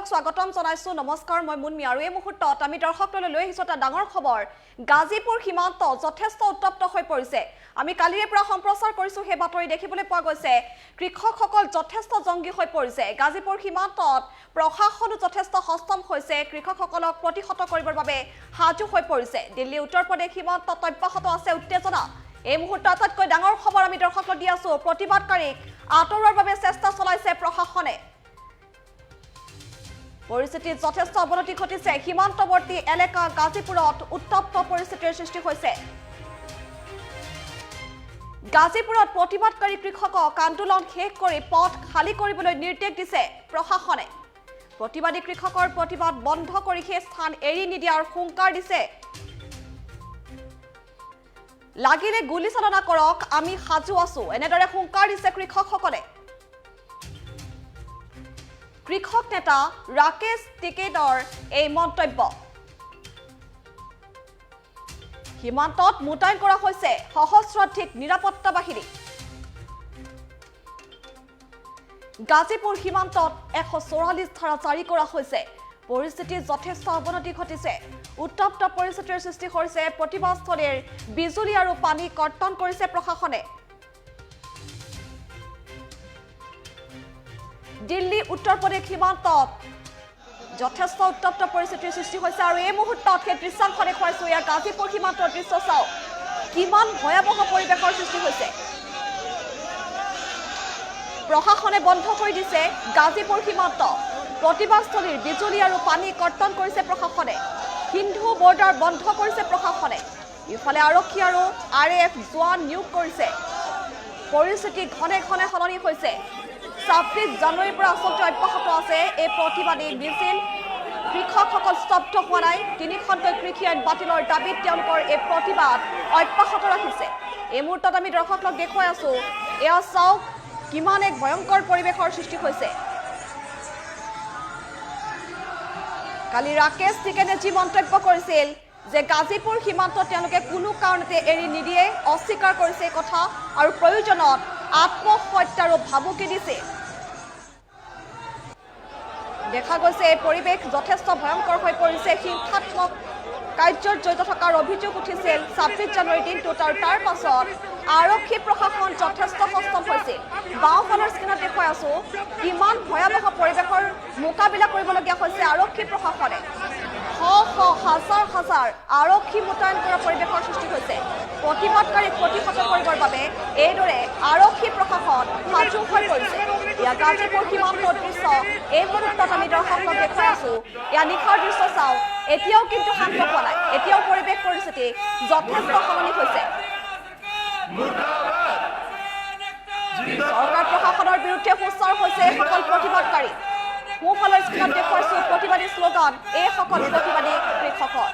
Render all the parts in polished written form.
স্বাগতম জনাইছো নমস্কাৰ মই মুনমি আৰু এই মুহূৰ্তত আমি দৰ্শকলৈ লৈ আহিছো এটা ডাঙৰ খবৰ গাজীপুৰ সীমান্ত যথেষ্ট উত্তপ্ত হৈ পৰিছে আমি কালিৰে পৰা সম্প্ৰচাৰ কৰিছো হে বাতৰি দেখিবলৈ পোৱা গৈছে কৃষকসকল যথেষ্ট জংগী হৈ পৰিছে গাজীপুৰ সীমান্তত প্ৰশাসন যথেষ্ট হস্তম হৈছে কৃষকসকলক প্ৰতিহত কৰিবৰ বাবে হাজু হৈ পৰিছে দিল্লী উত্তৰ প্ৰদেশ সীমান্তত অব্যাহত আছে উত্তেজনা এই মুহূৰ্তত আটাইতকৈ ডাঙৰ খবৰ আমি দৰ্শকক দি আছো প্ৰতিবাদকাৰীক আঁতৰোৱাৰ বাবে চেষ্টা চলাইছে প্ৰশাসনে পৰিস্থিতি যথেষ্ট অৱনতি ঘটিছে সীমান্তৱৰ্তী এলেকা গাজীপুৰত উত্তপ্ত পৰিস্থিতিৰ সৃষ্টি হৈছে গাজীপুৰত প্ৰতিবাদকাৰী কৃষকক আন্দোলন শেষ কৰি পথ খালী কৰিবলৈ নিৰ্দেশ দিছে প্ৰশাসনে প্ৰতিবাদী কৃষকৰ প্ৰতিবাদ বন্ধ কৰি সেই স্থান এৰি নিদিয়াৰ হুংকাৰ দিছে লাগিলে গুলি চালনা কৰক আমি সাজু আছো এনেদৰে হুংকাৰ দিছে কৃষকসকলে কৃষক নেতা ৰাকেশ টিকেটৰ এই মন্তব্য সীমান্তত মুতায়ন কৰা হৈছে সহস্ৰাধিক নিৰাপত্তা বাহিনী গাজীপুৰ সীমান্তত 144 ধাৰা জাৰি কৰা হৈছে পৰিস্থিতি যথেষ্ট অৱনতি ঘটিছে উত্তপ্ত পৰিস্থিতিৰ সৃষ্টি হৈছে প্ৰতিবাদস্থলীৰ বিজুলী আৰু পানী কৰ্তন কৰিছে প্ৰশাসনে দিল্লী উত্তৰ প্ৰদেশ সীমান্তত যথেষ্ট উত্তপ্ত পৰিস্থিতিৰ সৃষ্টি হৈছে আৰু এই মুহূৰ্তত সেই দৃশ্যাংশ দেখুৱাইছো ইয়াৰ গাজীপুৰ সীমান্তৰ দৃশ্য চাওক কিমান ভয়াৱহ পৰিৱেশৰ সৃষ্টি হৈছে প্ৰশাসনে বন্ধ কৰি দিছে গাজীপুৰ সীমান্ত প্ৰতিবাদস্থলীৰ বিজুলী আৰু পানী কৰ্তন কৰিছে প্ৰশাসনে সিন্ধু বৰ্ডাৰ বন্ধ কৰিছে প্ৰশাসনে ইফালে আৰক্ষী আৰু আৰএফ জোৱান নিয়োগ কৰিছে পৰিস্থিতি ঘনে ঘনে সলনি হৈছে 26 জানুৱাৰীৰ পৰা আচলতে অব্যাহত আছে এই প্ৰতিবাদী মিছিল কৃষকসকল স্তব্ধ হোৱা নাই তিনিখনকৈ কৃষি আইন বাতিলৰ দাবীত তেওঁলোকৰ এই প্ৰতিবাদ অব্যাহত ৰাখিছে এই মুহূৰ্তত আমি দৰ্শকক দেখুৱাই আছো এয়া চাওক কিমান এক ভয়ংকৰ পৰিৱেশৰ সৃষ্টি হৈছে কালি ৰাকেশ টিকেটে যি মন্তব্য কৰিছিল যে গাজীপুৰ সীমান্ত তেওঁলোকে কোনো কাৰণতে এৰি নিদিয়ে অস্বীকাৰ কৰিছে কথা আৰু প্ৰয়োজনত আত্মহত্যাৰো ভাবুকি দিছে দেখা গৈছে এই পৰিৱেশ যথেষ্ট ভয়ংকৰ হৈ পৰিছে হিংসাত্মক কাৰ্যৰ জড়িত থকাৰ অভিযোগ উঠিছিল 26 জানুৱাৰীৰ দিনটোত আৰু তাৰ পাছত আৰক্ষী প্ৰশাসন যথেষ্ট হস্তম হৈছিল বাওঁফালৰ স্ক্ৰীনত দেখুৱাই আছো কিমান ভয়াৱহ পৰিৱেশৰ মোকাবিলা কৰিবলগীয়া হৈছে আৰক্ষী প্ৰশাসনে হাজাৰ হাজাৰ আৰক্ষী মুতায়ন কৰা পৰিৱেশৰ সৃষ্টি হৈছে প্ৰতিবাদকাৰীক প্ৰতিহত কৰিবৰ বাবে এইদৰে আৰক্ষী প্ৰশাসন সাজু হৈ পৰিছে ইয়া গাজীপুৰ সীমান্তৰ দৃশ্য এই মুহূৰ্তত আমি দৰ্শকক দেখুৱাই আছো ইয়া নিশাৰ দৃশ্য চাওঁ এতিয়াও কিন্তু শান্ত হোৱা নাই এতিয়াও পৰিৱেশ পৰিস্থিতি যথেষ্ট সলনি হৈছে চৰকাৰ প্ৰশাসনৰ বিৰুদ্ধে সোচ্চাৰ হৈছে সকল প্ৰতিবাদকাৰী সোঁফালৰ স্ক্ৰীনত দেখুৱাইছো প্ৰতিবাদী শ্লোগান এই সকল প্ৰতিবাদী কৃষকৰ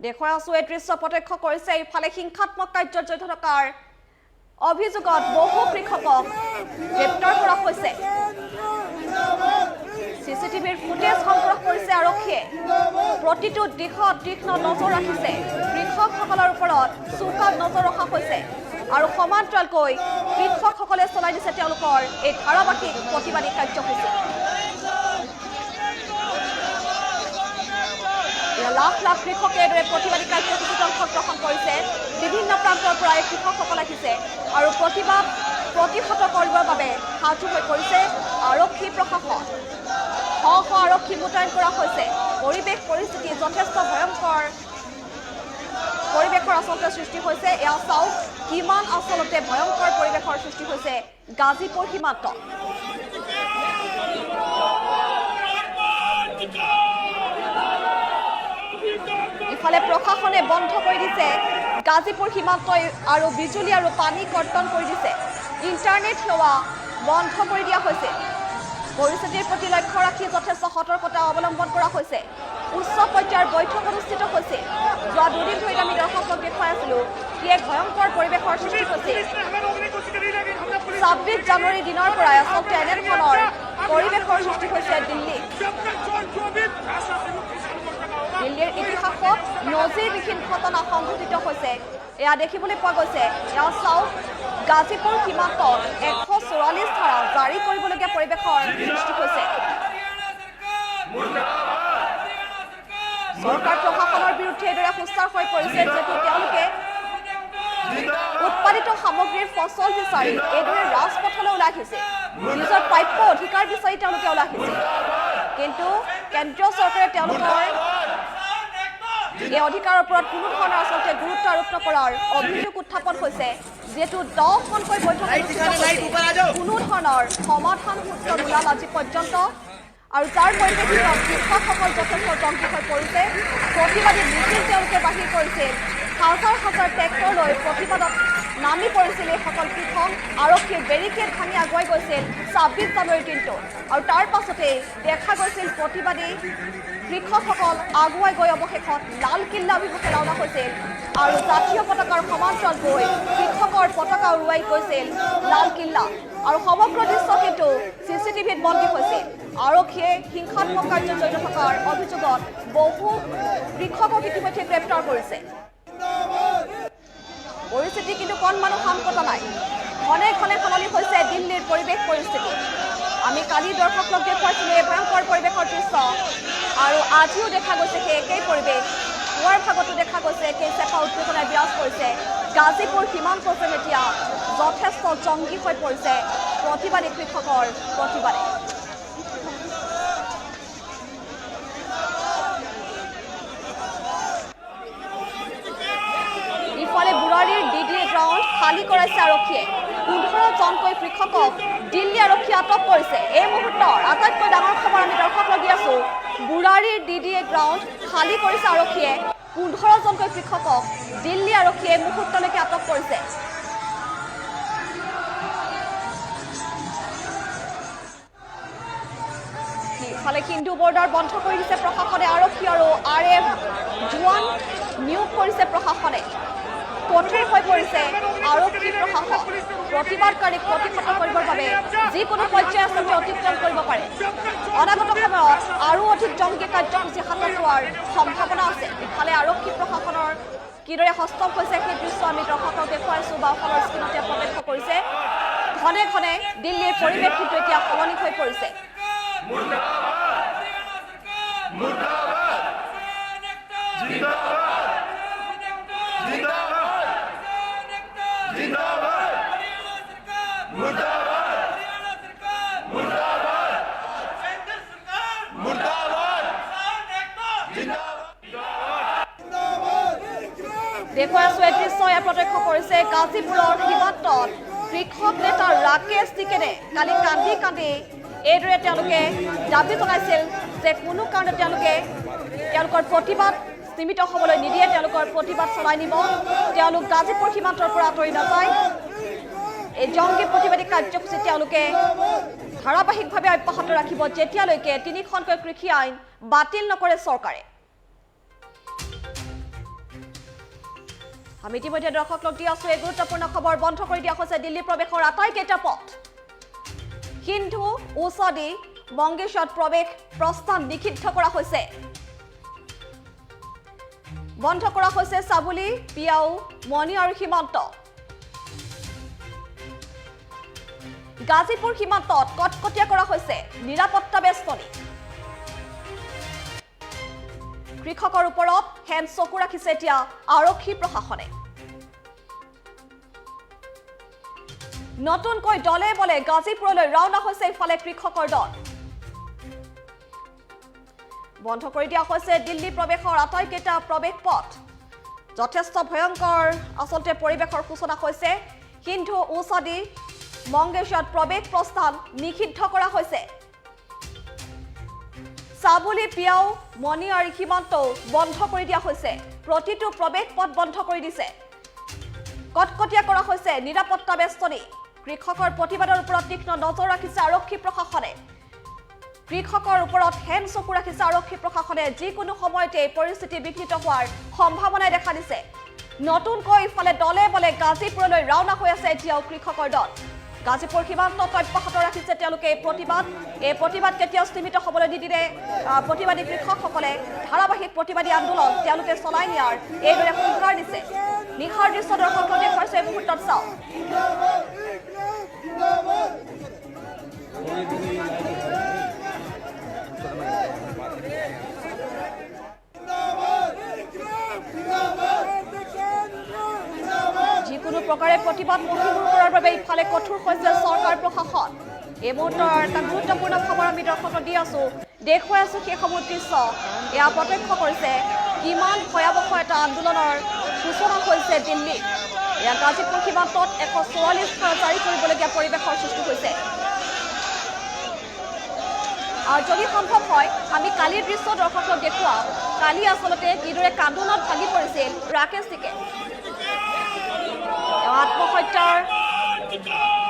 দেখুৱাই আছো এই দৃশ্য প্ৰত্যক্ষ কৰিছে ইফালে হিংসাত্মক কাৰ্যত জড়িত থকাৰ অভিযোগত বহু কৃষকক গ্ৰেপ্তাৰ কৰা হৈছে চিচিটিভিৰ ফুটেজ সংগ্ৰহ কৰিছে আৰক্ষীয়ে প্ৰতিটো দিশত তীক্ষ্ণ নজৰ ৰাখিছে কৃষকসকলৰ ওপৰত চোকা নজৰ ৰখা হৈছে আৰু সমান্তৰালকৈ কৃষকসকলে চলাই দিছে তেওঁলোকৰ এই ধাৰাবাহিক প্ৰতিবাদী কাৰ্যসূচী লাখ লাখ কৃষকে এইদৰে প্ৰতিবাদী কাৰ্যসূচীত অংশগ্ৰহণ কৰিছে বিভিন্ন প্ৰান্তৰ পৰা এই কৃষকসকল আহিছে আৰু প্ৰতিবাদ প্ৰতিহত কৰিবৰ বাবে সাজু হৈ পৰিছে আৰক্ষী প্ৰশাসন আৰক্ষী মুতায়ন কৰা হৈছে পৰিৱেশ পৰিস্থিতি যথেষ্ট ভয়ংকৰ পৰিৱেশৰ আচলতে সৃষ্টি হৈছে এয়া চাওক কিমান আচলতে ভয়ংকৰ পৰিৱেশৰ সৃষ্টি হৈছে গাজীপুৰ সীমান্ত ইফালে প্ৰশাসনে বন্ধ কৰি দিছে গাজীপুৰ সীমান্ত আৰু বিজুলী আৰু পানী কৰ্তন কৰি দিছে ইণ্টাৰনেট সেৱা বন্ধ কৰি দিয়া হৈছে পৰিস্থিতিৰ প্ৰতি লক্ষ্য ৰাখি যথেষ্ট সতৰ্কতা অৱলম্বন কৰা হৈছে উচ্চ পৰ্যায়ৰ বৈঠক অনুষ্ঠিত হৈছে যোৱা দুদিন ধৰি আমি দৰ্শকক দেখুৱাই আছিলো কি এক ভয়ংকৰ পৰিৱেশৰ সৃষ্টি হৈছে 26 জানুৱাৰীৰ দিনৰ পৰাই আচলতে এনেধৰণৰ পৰিৱেশৰ সৃষ্টি হৈছে দিল্লীত দিল্লীৰ ইতিহাসত নজিৰবিহীন ঘটনা সংঘটিত হৈছে এয়া দেখিবলৈ পোৱা গৈছে এয়া চাওক গাজীপুৰ সীমান্তত 144 ধাৰা জাৰি কৰিবলগীয়া পৰিৱেশৰ সৃষ্টি হৈছে চৰকাৰ প্ৰশাসনৰ বিৰুদ্ধে এইদৰে সুস্থাৰ হৈ পৰিছে যেটো তেওঁলোকে উৎপাদিত সামগ্ৰীৰ ফচল বিচাৰি এইদৰে ৰাজপথলৈ ওলাই আহিছে নিজৰ প্ৰাপ্য অধিকাৰ বিচাৰি তেওঁলোকে ওলাই আহিছে কিন্তু কেন্দ্ৰীয় চৰকাৰে তেওঁলোকৰ এই অধিকাৰৰ ওপৰত কোনো ধৰণৰ আচলতে গুৰুত্ব আৰোপ নকৰাৰ অভিযোগ উত্থাপন হৈছে যেটো 10খনকৈ বৈঠক কোনো ধৰণৰ সমাধান সূত্ৰ নোলাল আজি পৰ্যন্ত আৰু যাৰ পৰিপ্ৰেক্ষিতত কৃষকসকল যথেষ্ট জংকী হৈ পৰিছে প্ৰতিবাদী মিছিল তেওঁলোকে বাহিৰ কৰিছিল হাজাৰ হাজাৰ ট্ৰেক্টৰ লৈ প্ৰতিবাদত নামি পৰিছিল এইসকল কৃষক আৰক্ষীয়ে বেৰিকেড ভাঙি আগুৱাই গৈছিল 26 জানুৱাৰীৰ দিনটো আৰু তাৰ পাছতেই দেখা গৈছিল প্ৰতিবাদী কৃষকসকল আগুৱাই গৈ অৱশেষত লাল কিল্লা অভিমুখে ৰাওনা হৈছিল আৰু জাতীয় পতাকাৰ সমান্তৰাল গৈ কৃষকৰ পতাকা উৰুৱাই গৈছিল লাল কিল্লা আৰু সমগ্ৰ দৃশ্য কিন্তু চিচিটিভিত বন্দী হৈছিল আৰক্ষীয়ে হিংসাত্মক কাৰ্যত জড়িত থকাৰ অভিযোগত বহু কৃষকক ইতিমধ্যে গ্ৰেপ্তাৰ কৰিছে পৰিস্থিতি কিন্তু কণমানো শান্ত নাই ঘনে ঘনে সলনি হৈছে দিল্লীৰ পৰিৱেশ পৰিস্থিতি আমি কালি দৰ্শকক দেখুৱাইছিলোঁ এই ভয়ংকৰ পৰিৱেশৰ দৃশ্য আৰু আজিও দেখা গৈছে সেই একেই পৰিৱেশ পুৱাৰ ভাগতো দেখা গৈছে একেই চেপা উত্তেজনাই বিৰাজ কৰিছে গাজীপুৰ সীমান্ত যেন এতিয়া যথেষ্ট জংকী হৈ পৰিছে প্ৰতিবাদী কৃষকৰ প্ৰতিবাদে ইফালে বুৰাৰীৰ ডিডি গ্ৰাউণ্ড খালী কৰাইছে আৰক্ষীয়ে 15 জনকৈ কৃষকক দিল্লী আৰক্ষী আটক কৰিছে এই মুহূৰ্তৰ আটাইতকৈ ডাঙৰ খবৰ আমি দৰ্শক লাগি আছো বুৰাৰীৰ ডিডি গ্ৰাউণ্ড খালী কৰিছে আৰক্ষীয়ে 15 জনকৈ কৃষকক দিল্লী আৰক্ষীয়ে মুহূৰ্তলৈকে আটক কৰিছে ইফালে হিন্দু বৰ্ডাৰ বন্ধ কৰি দিছে প্ৰশাসনে আৰক্ষী আৰু আৰএফ জোৱান নিয়োগ কৰিছে প্ৰশাসনে কঠোৰ হৈ পৰিছে আৰক্ষী প্ৰশাসন প্ৰতিবাদকাৰীক প্ৰতিহত কৰিবৰ বাবে যিকোনো পৰ্যায় আচলতে অতিক্ৰম কৰিব পাৰে অনাগত সময়ত আৰু অধিক জংকী কাৰ্যসূচী হাতত লোৱাৰ সম্ভাৱনা আছে ইফালে আৰক্ষী প্ৰশাসনৰ কিদৰে হস্তক্ষেপ হৈছে সেই দৃশ্য আমি দৰ্শকক দেখুৱাইছোঁ বা অসমৰ স্ক্ৰীণতে প্ৰত্যক্ষ কৰিছে ঘনে ঘনে দিল্লীৰ পৰিৱেশ কিন্তু এতিয়া সলনি হৈ পৰিছে দেখুৱাই আছো এই দৃশ্য প্ৰত্যক্ষ কৰিছে গাজীপুৰৰ সীমান্তত কৃষক নেতা ৰাকেশ টিকেনে কালি কান্দি কান্দি এইদৰে তেওঁলোকে দাবী জনাইছিল যে কোনো কাৰণত তেওঁলোকৰ প্ৰতিবাদ সীমিত হ'বলৈ নিদিয়ে তেওঁলোকৰ প্ৰতিবাদ চলাই নিব তেওঁলোক গাজীপুৰ সীমান্তৰ পৰা আঁতৰি নাযায় এই জংকী প্ৰতিবাদী কাৰ্যসূচী তেওঁলোকে ধাৰাবাহিকভাৱে অব্যাহত ৰাখিব যেতিয়ালৈকে 3খনকৈ কৃষি আইন বাতিল নকৰে চৰকাৰে আমি ইতিমধ্যে দৰ্শক লগ দি আছো এই গুৰুত্বপূৰ্ণ খবৰ বন্ধ কৰি দিয়া হৈছে দিল্লী প্ৰৱেশৰ আটাইকেইটা পথ কিন্তু ওচদি মংগেশত প্ৰৱেশ প্ৰস্থান নিষিদ্ধ কৰা হৈছে বন্ধ কৰা হৈছে চাবুলি পিয়াও মনি আৰু সীমান্ত গাজীপুৰ সীমান্তত কটকটীয়া কৰা হৈছে নিৰাপত্তা বেষ্টনী কৃষকৰ ওপৰত হেন চকু ৰাখিছে এতিয়া আৰক্ষী প্ৰশাসনে নতুনকৈ দলে বলে গাজীপুৰলৈ ৰাওনা হৈছে ইফালে কৃষকৰ দল বন্ধ কৰি দিয়া হৈছে দিল্লী প্ৰৱেশৰ আটাইকেইটা প্ৰৱেশ পথ যথেষ্ট ভয়ংকৰ আচলতে পৰিৱেশৰ সূচনা হৈছে কিন্তু ওচদি মংগেশত প্ৰৱেশ প্ৰস্থান নিষিদ্ধ কৰা হৈছে চাবুলি পিয়াও মনি আৰু সীমান্ত বন্ধ কৰি দিয়া হৈছে প্ৰতিটো প্ৰৱেশ পথ বন্ধ কৰি দিছে কটকটীয়া কৰা হৈছে নিৰাপত্তা বেষ্টনী কৃষকৰ প্ৰতিবাদৰ ওপৰত তীক্ষ্ণ নজৰ ৰাখিছে আৰক্ষী প্ৰশাসনে কৃষকৰ ওপৰত হেন চকু ৰাখিছে আৰক্ষী প্ৰশাসনে যিকোনো সময়তে পৰিস্থিতি বিঘ্নিত হোৱাৰ সম্ভাৱনাই দেখা দিছে নতুনকৈ ইফালে দলে বলে গাজীপুৰলৈ ৰাওনা হৈ আছে এতিয়াও কৃষকৰ দল গাজীপুৰ সীমান্তত অব্যাহত ৰাখিছে তেওঁলোকে এই প্ৰতিবাদ কেতিয়াও স্থিমিত হ'বলৈ নিদিলে প্ৰতিবাদী কৃষকসকলে ধাৰাবাহিক প্ৰতিবাদী আন্দোলন তেওঁলোকে চলাই নিয়াৰ এইদৰে হুংকাৰ দিছে নিশাৰ দৃশ্য দৰ্শকক দেখুৱাইছে এই মুহূৰ্তত চাওক যিকোনো প্ৰকাৰে প্ৰতিবাদ মহিমূৰ কৰাৰ বাবে ইফালে কঠোৰ হৈছে চৰকাৰ প্ৰশাসন এই মুহূৰ্তৰ এটা গুৰুত্বপূৰ্ণ খবৰ আমি দৰ্শকক দি আছো দেখুৱাই আছো সেইসমূহ দৃশ্য এয়া প্ৰত্যক্ষ কৰিছে কিমান ভয়াৱহ এটা আন্দোলনৰ সূচনা হৈছে দিল্লীত এয়া গাজীপুৰ সীমান্তত 144 ধাৰা জাৰি কৰিবলগীয়া পৰিৱেশৰ সৃষ্টি হৈছে আৰু যদি সম্ভৱ হয় আমি কালিৰ দৃশ্য দৰ্শকক দেখুৱাওঁ কালি আচলতে কিদৰে কান্দোনত ভাগি পৰিছিল ৰাকেশ টিকেট আত্মহত্যাৰ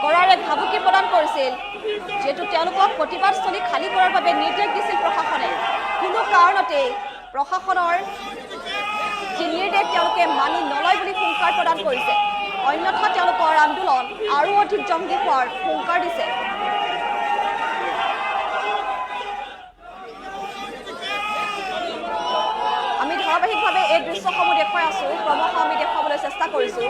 কৰাৰ এক ভাবুকি প্ৰদান কৰিছিল যেহেতু তেওঁলোকক প্ৰতিবাদস্থলী খালী কৰাৰ বাবে নিৰ্দেশ দিছিল প্ৰশাসনে কোনো কাৰণতে প্ৰশাসনৰ যি নিৰ্দেশ তেওঁলোকে মানি নলয় বুলি হুংকাৰ প্ৰদান কৰিছে অন্যথা তেওঁলোকৰ আন্দোলন আৰু অধিক জংগী হোৱাৰ হুংকাৰ দিছে আমি ধাৰাবাহিকভাৱে এই দৃশ্যসমূহ দেখুৱাই আছো ক্ৰমশঃ আমি দেখুৱাবলৈ চেষ্টা কৰিছো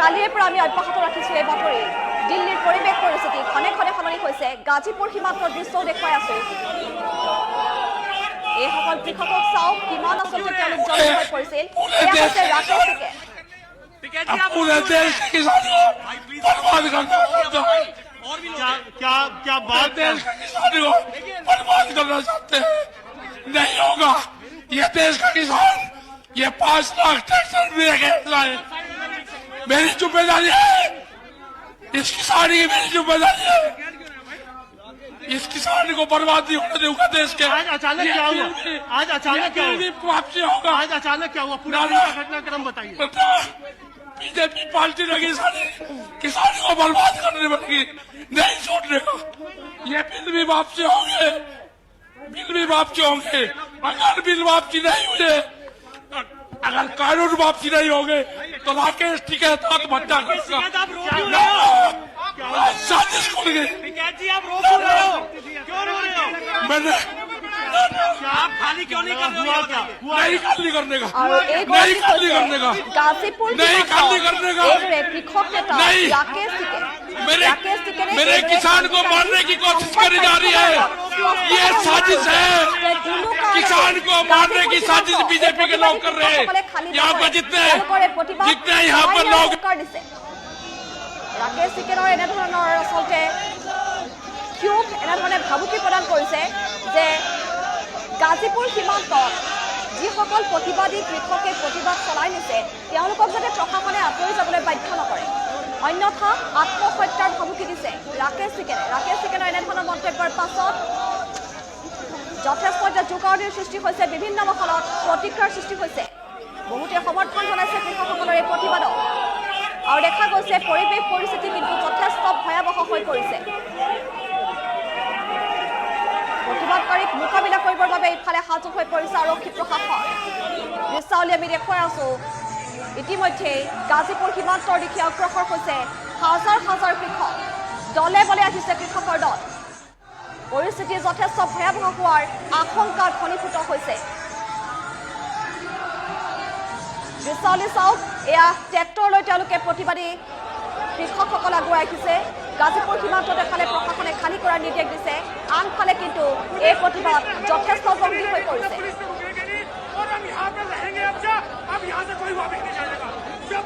কালিৰ পৰা আমি অব্যাহত ৰাখিছো এই বাতৰি দিল্লীৰ পৰিৱেশ পৰিস্থিতি খনে খনে সলনি হৈছে গাজীপুৰ সীমান্তৰ দৃশ্যও দেখুৱাই আছো এইসকল কৃষকক চাওক কিমান আচলতে তেওঁলোক জড়িত হৈ পৰিছিল এয়া হৈছে ৰাকেশ টিকেট पूरे देश के किसानों बर्बाद करना क्या बात देश के किसानों को बर्बाद करना चाहते हैं नहीं होगा ये देश का किसान ये 5 लाख ट्रैक्टर भी लाए मेरी जिम्मेदारी है इस किसान की मेरी जिम्मेदारी है इस किसान को बर्बाद नहीं होने दूंगा देश के आज अचानक क्या हुआ आज अचानक क्या हुआ वापसी होगा आज अचानक क्या हुआ पूरा घटनाक्रम बताइए बीजेपी पार्टी लगी सारी किसान को बर्बाद करने लगी नहीं छोड़ने का ये बिल भी वापसी होंगे अगर बिल वापसी नहीं हुए अगर कानून वापसी नहीं होंगे तो राकेश टिकैत आत्महत्या करेगा साजिश कर गए आप रो क्यों रहे हो मैंने आप खाली क्यों नहीं कर रहे हो नहीं खाली करने का नहीं खाली करने का गाजीपुर नहीं खाली करने का नहीं मेरे किसान को मारने की कोशिश करी जा रही है ये साजिश है किसान को मारने की साजिश बीजेपी के लोग कर रहे हैं यहाँ पर जितने यहाँ पर लोग ৰাকেশ টিকেটৰ এনেধৰণৰ আচলতে কিউব এনেধৰণে ভাবুকি প্ৰদান কৰিছে যে গাজীপুৰ সীমান্তত যিসকল প্ৰতিবাদী কৃষকে প্ৰতিবাদ চলাই নিছে তেওঁলোকক যাতে প্ৰশাসনে আঁতৰি যাবলৈ বাধ্য নকৰে অন্যথা আত্মহত্যাৰ ভাবুকি দিছে ৰাকেশ টিকেটৰ এনেধৰণৰ মন্তব্যৰ পাছত যথেষ্ট এটা জোকাৰণিৰ সৃষ্টি হৈছে বিভিন্ন মহলত প্ৰতিক্ৰিয়াৰ সৃষ্টি হৈছে বহুতে সমৰ্থন জনাইছে কৃষকসকলৰ এই প্ৰতিবাদক আৰু দেখা গৈছে পৰিৱেশ পৰিস্থিতি কিন্তু যথেষ্ট ভয়াৱহ হৈ পৰিছে প্ৰতিবাদকাৰীক মোকাবিলা কৰিবৰ বাবে ইফালে সাজু হৈ পৰিছে আৰক্ষী প্ৰশাসন দৃশ্যাৱলী আমি দেখুৱাই আছো ইতিমধ্যে গাজীপুৰ সীমান্তৰ দিশে অগ্ৰসৰ হৈছে হাজাৰ হাজাৰ কৃষক দলে বলে আহিছে কৃষকৰ দল পৰিস্থিতি যথেষ্ট ভয়াৱহ হোৱাৰ আশংকা ঘনীভূত হৈছে দৃশ্যাৱলী চাওক এয়া ট্ৰেক্টৰ লৈ তেওঁলোকে প্ৰতিবাদী কৃষকসকল আগুৱাই আহিছে গাজীপুৰ সীমান্তত এফালে প্ৰশাসনে খালী কৰাৰ নিৰ্দেশ দিছে আনফালে কিন্তু এই প্ৰতিবাদ যথেষ্ট জংগী হৈ পৰিছে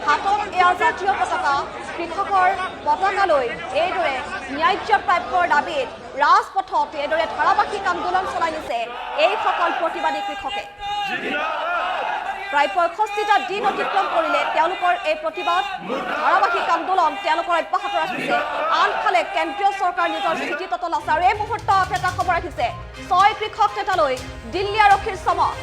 হাতত এয়া জাতীয় পতাকা কৃষকৰ পতাকালৈ এইদৰে ন্যায্য প্ৰাপ্যৰ দাবীত ৰাজপথত এইদৰে ধাৰাবাহিক আন্দোলন চলাই নিছে এইসকল প্ৰতিবাদী কৃষকে প্ৰায় 65টা দিন অতিক্ৰম কৰিলে তেওঁলোকৰ এই প্ৰতিবাদ ধাৰাবাহিক আন্দোলন তেওঁলোকৰ অব্যাহত ৰাখিছে আনফালে কেন্দ্ৰীয় চৰকাৰ নিজৰ স্থিতি ততল আছে আৰু এই মুহূৰ্তত এটা খবৰ আহিছে 6 কৃষক নেতালৈ দিল্লী আৰক্ষীৰ চমক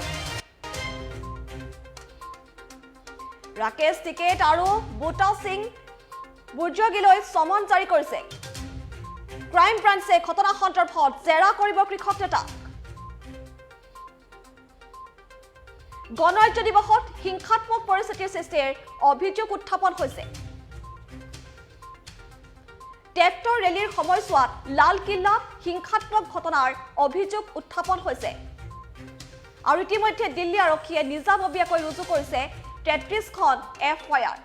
ৰাকেশ টিকেট আৰু বুটা সিং বুৰ্জগীলৈ চমন জাৰি কৰিছে ক্ৰাইম ব্ৰাঞ্চে ঘটনা সন্দৰ্ভত জেৰা কৰিব কৃষক নেতা গণৰাজ্য দিৱসত হিংসাত্মক পৰিস্থিতিৰ সৃষ্টিৰ অভিযোগ উত্থাপন হৈছে ট্ৰেক্টৰ ৰেলীৰ সময়ছোৱাত লালকিল্লাত হিংসাত্মক ঘটনাৰ অভিযোগ উত্থাপন হৈছে আৰু ইতিমধ্যে দিল্লী আৰক্ষীয়ে নিজাববীয়াকৈ ৰুজু কৰিছে 33খন FIR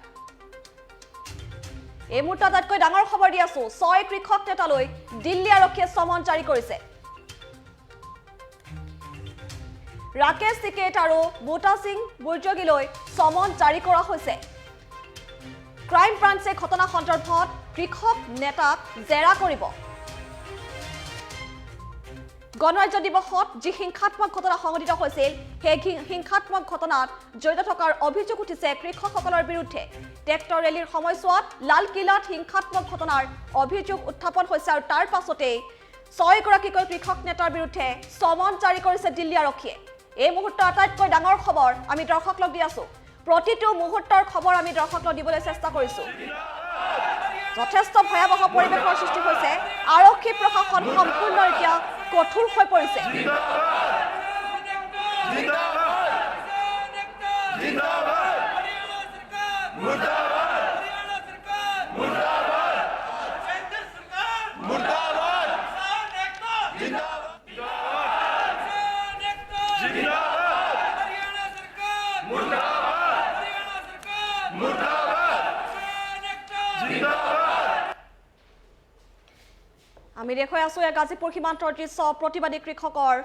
এই মুহূৰ্তত আটাইতকৈ ডাঙৰ খবৰ দি আছো 6 কৃষক নেতালৈ দিল্লী আৰক্ষীয়ে সমন জাৰি কৰিছে ৰাকেশ টিকেট আৰু বুটা সিং বুৰ্জগীলৈ সমন জাৰি কৰা হৈছে ক্ৰাইম ব্ৰাঞ্চে ঘটনা সন্দৰ্ভত কৃষক নেতাক জেৰা কৰিব গণৰাজ্য দিৱসত যি হিংসাত্মক ঘটনা সংঘটিত হৈছিল সেই হিংসাত্মক ঘটনাত জড়িত থকাৰ অভিযোগ উঠিছে কৃষকসকলৰ বিৰুদ্ধে ট্ৰেক্টৰ ৰেলীৰ সময়ছোৱাত লালকিল্লাত হিংসাত্মক ঘটনাৰ অভিযোগ উত্থাপন হৈছে আৰু তাৰ পাছতেই 6 গৰাকীকৈ কৃষক নেতাৰ বিৰুদ্ধে সমন জাৰি কৰিছে দিল্লী আৰক্ষীয়ে এই মুহূৰ্তৰ আটাইতকৈ ডাঙৰ খবৰ আমি দৰ্শকক দি আছো প্ৰতিটো মুহূৰ্তৰ খবৰ আমি দৰ্শকক দিবলৈ চেষ্টা কৰিছো যথেষ্ট ভয়াৱহ পৰিৱেশৰ সৃষ্টি হৈছে আৰক্ষী প্ৰশাসন সম্পূৰ্ণ এতিয়া কঠোৰ হৈ পৰিছে আমি দেখুৱাই আছো গাজীপুৰ সীমান্তৰ দৃশ্য প্ৰতিবাদী কৃষকৰ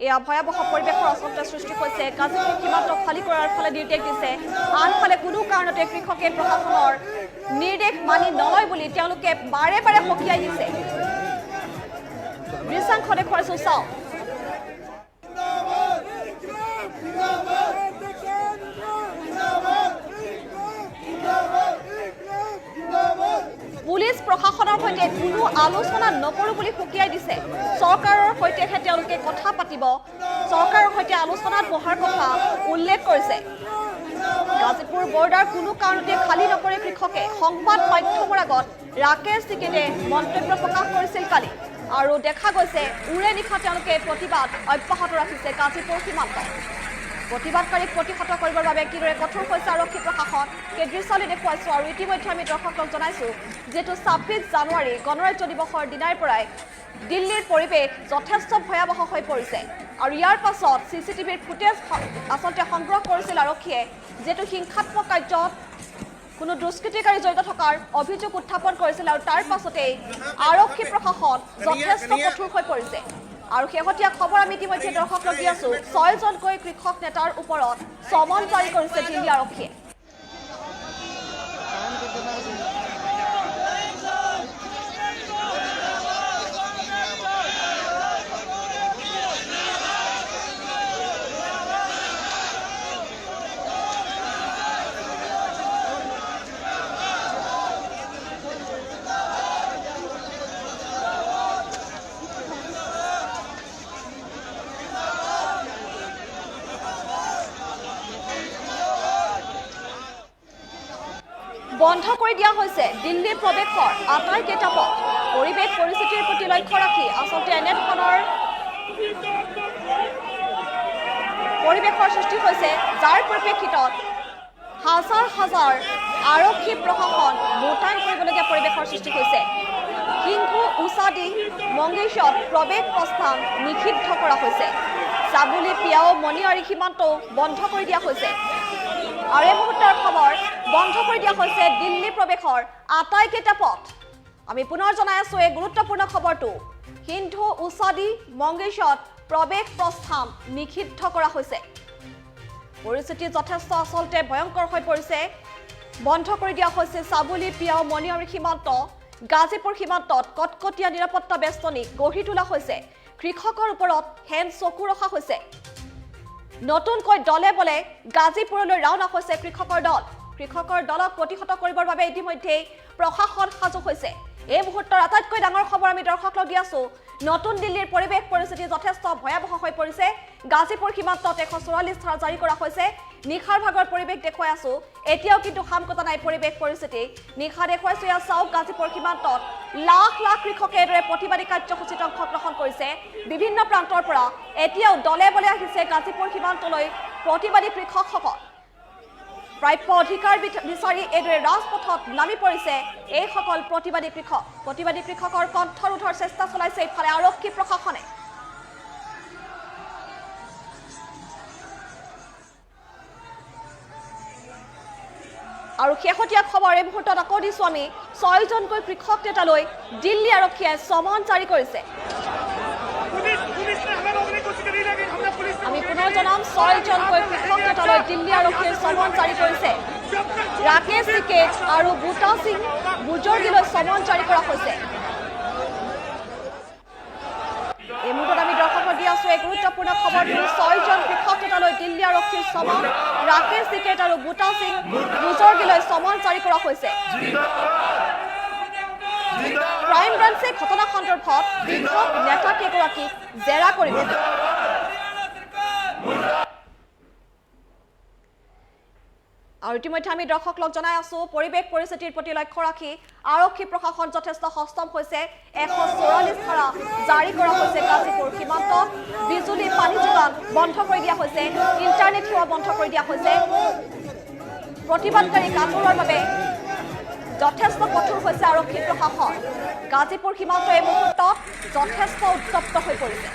এয়া ভয়াৱহ পৰিৱেশৰ আচলতে সৃষ্টি হৈছে গাজীপুৰ সীমান্ত খালী কৰাৰ ফালে নিৰ্দেশ দিছে আনফালে কোনো কাৰণতে কৃষকে প্ৰশাসনৰ নিৰ্দেশ মানি নলয় বুলি তেওঁলোকে বাৰে বাৰে সকীয়াই দিছে দৃশ্যাংশ দেখুৱাইছো চাওক পুলিচ প্ৰশাসনৰ সৈতে কোনো আলোচনা নকৰো বুলি সকীয়াই দিছে চৰকাৰৰ সৈতেহে তেওঁলোকে কথা পাতিব চৰকাৰৰ সৈতে আলোচনাত বহাৰ কথা উল্লেখ কৰিছে গাজীপুৰ বৰ্ডাৰ কোনো কাৰণতে খালী নকৰে কৃষকে সংবাদ মাধ্যমৰ আগত ৰাকেশ টিকেটে মন্তব্য প্ৰকাশ কৰিছিল কালি আৰু দেখা গৈছে উৰে নিশা তেওঁলোকে প্ৰতিবাদ অব্যাহত ৰাখিছে গাজীপুৰ সীমান্তত প্ৰতিবাদকাৰীক প্ৰতিহত কৰিবৰ বাবে কিদৰে কঠোৰ হৈছে আৰক্ষী প্ৰশাসন সেই দৃশ্যলৈ দেখুৱাইছো আৰু ইতিমধ্যে আমি দৰ্শকক জনাইছো যেটো 26 জানুৱাৰী গণৰাজ্য দিৱসৰ দিনাৰ পৰাই দিল্লীৰ পৰিৱেশ যথেষ্ট ভয়াৱহ হৈ পৰিছে আৰু ইয়াৰ পাছত CCTVৰ ফুটেজ আচলতে সংগ্ৰহ কৰিছিল আৰক্ষীয়ে যেটো হিংসাত্মক কাৰ্যত কোনো দুষ্কৃতিকাৰী জড়িত থকাৰ অভিযোগ উত্থাপন কৰিছিল আৰু তাৰ পাছতেই আৰক্ষী প্ৰশাসন যথেষ্ট কঠোৰ হৈ পৰিছে আৰু শেহতীয়া খবৰ আমি ইতিমধ্যে দৰ্শকক দি আছো 6 জনকৈ কৃষক নেতাৰ ওপৰত সমন জাৰি কৰিছে দিল্লী আৰক্ষীয়ে বন্ধ কৰি দিয়া হৈছে দিল্লীৰ প্ৰৱেশৰ আটাইকেইটা পথ পৰিৱেশ পৰিস্থিতিৰ প্ৰতি লক্ষ্য ৰাখি আচলতে এনে ধৰণৰ পৰিৱেশৰ সৃষ্টি হৈছে যাৰ পৰিপ্ৰেক্ষিতত হাজাৰ হাজাৰ আৰক্ষী প্ৰশাসন মোতায়েন কৰিবলগীয়া পৰিৱেশৰ সৃষ্টি হৈছে কিন্তু উচাদি মংগেশত প্ৰৱেশ প্ৰস্থান নিষিদ্ধ কৰা হৈছে চাবুলি পিয়াও মণিয়াৰী সীমান্ত বন্ধ কৰি দিয়া হৈছে আৰু এই মুহূৰ্তৰ খবৰ বন্ধ কৰি দিয়া হৈছে দিল্লী প্ৰৱেশৰ আটাইকেইটা পথ আমি পুনৰ জনাই আছো এই গুৰুত্বপূৰ্ণ খবৰটো কিন্তু উচাদি মংগেশত প্ৰৱেশ প্ৰস্থান নিষিদ্ধ কৰা হৈছে পৰিস্থিতি যথেষ্ট আচলতে ভয়ংকৰ হৈ পৰিছে বন্ধ কৰি দিয়া হৈছে চাবুলি পিয়াও মণিয়াৰী সীমান্ত গাজীপুৰ সীমান্তত কটকটীয়া নিৰাপত্তা বেষ্টনী গঢ়ি তোলা হৈছে কৃষকৰ ওপৰত হেন চকু ৰখা হৈছে নতুনকৈ দলে বলে গাজীপুৰলৈ ৰাওনা হৈছে কৃষকৰ দলক প্ৰতিহত কৰিবৰ বাবে ইতিমধ্যে প্ৰশাসন সাজু হৈছে এই মুহূৰ্তৰ আটাইতকৈ ডাঙৰ খবৰ আমি দৰ্শকক দি আছো নতুন দিল্লীৰ পৰিৱেশ পৰিস্থিতি যথেষ্ট ভয়াৱহ হৈ পৰিছে গাজীপুৰ সীমান্তত 144 ধাৰা জাৰি কৰা হৈছে নিখাৰ ভাগৰ পৰিৱেশ দেখুৱাই আছো এতিয়াও কিন্তু হামকতা নাই পৰিৱেশ পৰিস্থিতি নিখা দেখুৱাইছো ইয়া চাওক গাজীপুৰ সীমান্তত লাখ লাখ কৃষকে এদৰে প্ৰতিবাদী কাৰ্যসূচীত অংশগ্ৰহণ কৰিছে বিভিন্ন প্ৰান্তৰ পৰা এতিয়াও দলে বলে আহিছে গাজীপুৰ সীমান্তলৈ প্ৰতিবাদী কৃষকসকল প্ৰাপ্য অধিকাৰ বিচাৰি এইদৰে ৰাজপথত নামি পৰিছে এইসকল প্ৰতিবাদী কৃষক। প্ৰতিবাদী কৃষকৰ কণ্ঠৰোধৰ চেষ্টা চলাইছে ইফালে আৰক্ষী প্ৰশাসনে। আৰু শেহতীয়া খবৰ এই মুহূৰ্তত আকৌ দিছো আমি 6জনকৈ কৃষক নেতালৈ দিল্লী আৰক্ষীয়ে সমন জাৰি কৰিছে। আমি পুনৰ জনাম 6জনকৈ কৃষক নেতালৈ দিল্লী আৰক্ষীয়ে সমন জাৰি কৰিছে। ৰাকেশ টিকেট আৰু বুটা সিং বুজৰ্গীলৈ সমন জাৰি কৰা হৈছে। এই মুহূৰ্তত আমি দৰ্শকক দি আছো এই গুৰুত্বপূৰ্ণ খবৰটো। 6জন কৃষক নেতালৈ দিল্লী আৰক্ষীৰ সমন, ৰাকেশ টিকেট আৰু বুটা সিং বুজৰ্গীলৈ সমন জাৰি কৰা হৈছে। ক্ৰাইম ব্ৰাঞ্চে ঘটনা সন্দৰ্ভত কৃষক নেতা কেইগৰাকীক জেৰা কৰিব। আৰু ইতিমধ্যে আমি দৰ্শকক জনাই আছো পৰিৱেশ পৰিস্থিতিৰ প্ৰতি লক্ষ্য ৰাখি আৰক্ষী প্ৰশাসন যথেষ্ট সষ্টম হৈছে। 144 ধাৰা জাৰি কৰা হৈছে গাজীপুৰ সীমান্তত। বিজুলী পানী যোগান বন্ধ কৰি দিয়া হৈছে, ইণ্টাৰনেট সেৱা বন্ধ কৰি দিয়া হৈছে। প্ৰতিবাদকাৰীক আঁতৰোৱাৰ বাবে যথেষ্ট কঠোৰ হৈছে আৰক্ষী প্ৰশাসন। গাজীপুৰ সীমান্ত এই মুহূৰ্তত যথেষ্ট উত্তপ্ত হৈ পৰিছে।